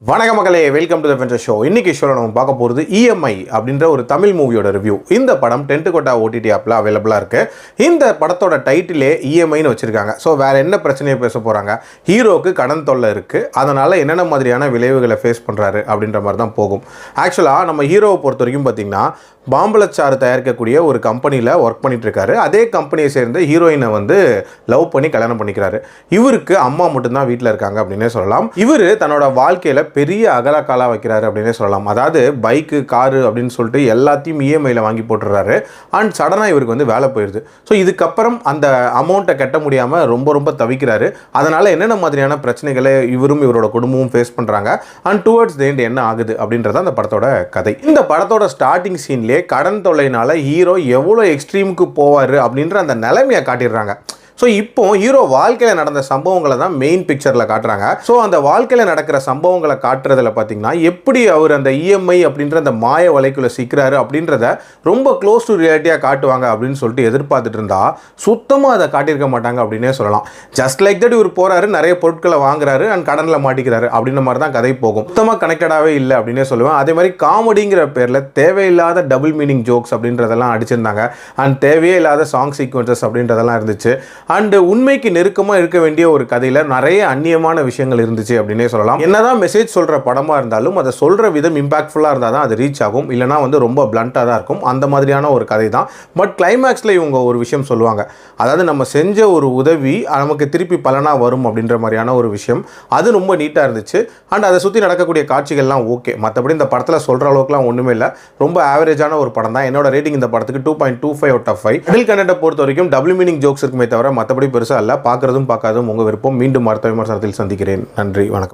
வணக்க மக்களே, welcome to the venture show. இன்னைக்கு ஷோல நம்ம பார்க்க போகிறது இஎம்ஐ அப்படின்ற ஒரு தமிழ் மூவியோட ரிவ்யூ. இந்த படம் டென்ட் கோட்டா ஓடிடி ஆப்பில் அவைலபிளாக இருக்குது. இந்த படத்தோட டைட்டிலே இஎம்ஐன்னு வச்சுருக்காங்க. ஸோ வேறு என்ன பிரச்சனையை பேச போகிறாங்க? ஹீரோவுக்கு கடன் தொல்லை இருக்குது, அதனால் என்னென்ன மாதிரியான விளைவுகளை ஃபேஸ் பண்ணுறாரு அப்படின்ற மாதிரி தான் போகும். ஆக்சுவலாக நம்ம ஹீரோவை பொறுத்த வரைக்கும் பார்த்திங்கன்னா பாம்பளச்சாறு தயாரிக்கக்கூடிய ஒரு கம்பெனியில் ஒர்க் பண்ணிகிட்ருக்காரு. அதே கம்பெனியை சேர்ந்து ஹீரோயினை லவ் பண்ணி கல்யாணம் பண்ணிக்கிறாரு. இவருக்கு அம்மா மட்டும்தான் வீட்டில் இருக்காங்க அப்படின்னே சொல்லலாம். இவர் தன்னோட வாழ்க்கையில் பெரிய அகலக்காலாக வைக்கிறாரு அப்படின்னே சொல்லலாம். அதாவது பைக்கு, காரு அப்படின்னு சொல்லிட்டு எல்லாத்தையும் இஎம்ஐயில் வாங்கி போட்டுடுறாரு. அண்ட் சடனாக இவருக்கு வேலை போயிடுது. ஸோ இதுக்கப்புறம் அந்த அமௌண்ட்டை கட்ட முடியாமல் ரொம்ப தவிக்கிறாரு. அதனால் என்னென்ன மாதிரியான பிரச்சனைகளை இவரும் இவரோட குடும்பமும் ஃபேஸ் பண்ணுறாங்க அண்ட் டுவர்ட்ஸ் தி எண்ட் என்ன ஆகுது அப்படின்றத அந்த படத்தோட கதை. இந்த படத்தோட ஸ்டார்டிங் சீன்லேயே கடன் தொல்லைனால ஹீரோ எவ்வளோ எக்ஸ்ட்ரீமுக்கு போவார் அப்படின்ற அந்த நிலைமையை காட்டிடுறாங்க. ஸோ இப்போ ஹீரோ வாழ்க்கையில் நடந்த சம்பவங்களை தான் மெயின் பிக்சரில் காட்டுறாங்க. ஸோ அந்த வாழ்க்கையில் நடக்கிற சம்பவங்களை காட்டுறதுல பார்த்தீங்கன்னா எப்படி அவர் அந்த இஎம்ஐ அப்படின்ற அந்த மாய வலைக்குள்ளே சிக்கிறாரு அப்படின்றத ரொம்ப க்ளோஸ் டு ரியாலிட்டியாக காட்டுவாங்க அப்படின்னு சொல்லிட்டு எதிர்பார்த்துட்டு இருந்தா சுத்தமாக அதை காட்டியிருக்க மாட்டாங்க அப்படின்னே சொல்லலாம். ஜஸ்ட் லைக் தட் இவர் போகிறாரு, நிறைய பொருட்களை வாங்குறாரு அண்ட் கடனில் மாட்டிக்கிறாரு அப்படின்ற மாதிரி தான் கதை போகும். சுத்தமாக கனெக்டடாகவே இல்லை அப்படின்னே சொல்லுவேன். அதே மாதிரி காமெடிங்கிற பேரில் தேவையில்லாத டபுள் மீனிங் ஜோக்ஸ் அப்படின்றதெல்லாம் அடிச்சிருந்தாங்க அண்ட் தேவையே இல்லாத சாங் சீக்வன்சஸ் அப்படின்றதெல்லாம் இருந்துச்சு. அண்ட் உண்மைக்கு நெருக்கமாக இருக்க வேண்டிய ஒரு கதையில் நிறைய அந்நியமான விஷயங்கள் இருந்துச்சு அப்படின்னே சொல்லலாம். என்னதான் மெசேஜ் சொல்கிற படமாக இருந்தாலும் அதை சொல்கிற விதம் இம்பாக்ட்ஃபுல்லாக இருந்தால் தான் அது ரீச் ஆகும், இல்லைனா ரொம்ப பிளண்ட்டாக தான் இருக்கும். அந்த மாதிரியான ஒரு கதை தான். பட் கிளைமேக்ஸில் இவங்க ஒரு விஷயம் சொல்லுவாங்க. அதாவது நம்ம செஞ்ச ஒரு உதவி நமக்கு திருப்பி பலனாக வரும் அப்படின்ற மாதிரியான ஒரு விஷயம். அது ரொம்ப நீட்டாக இருந்துச்சு. அண்ட் அதை சுற்றி நடக்கக்கூடிய காட்சிகள்லாம் ஓகே. மற்றபடி இந்த படத்தில் சொல்கிற அளவுக்குலாம் ஒன்றுமே இல்லை. ரொம்ப ஆவரேஜான ஒரு படம் தான். என்னோட ரேட்டிங் இந்த படத்துக்கு 2.25 out of 5. அடில் கண்டென்ட்டை பொறுத்த வரைக்கும் டபுள் மீனிங் ஜோக்ஸ் இருக்குமே தவிர மற்றபடி பெருசாக இல்லை. பார்க்குறதும் பார்க்காதும் உங்கள் விருப்பம். மீண்டும் அடுத்த விமர்சனத்தில் சந்திக்கிறேன். நன்றி, வணக்கம்.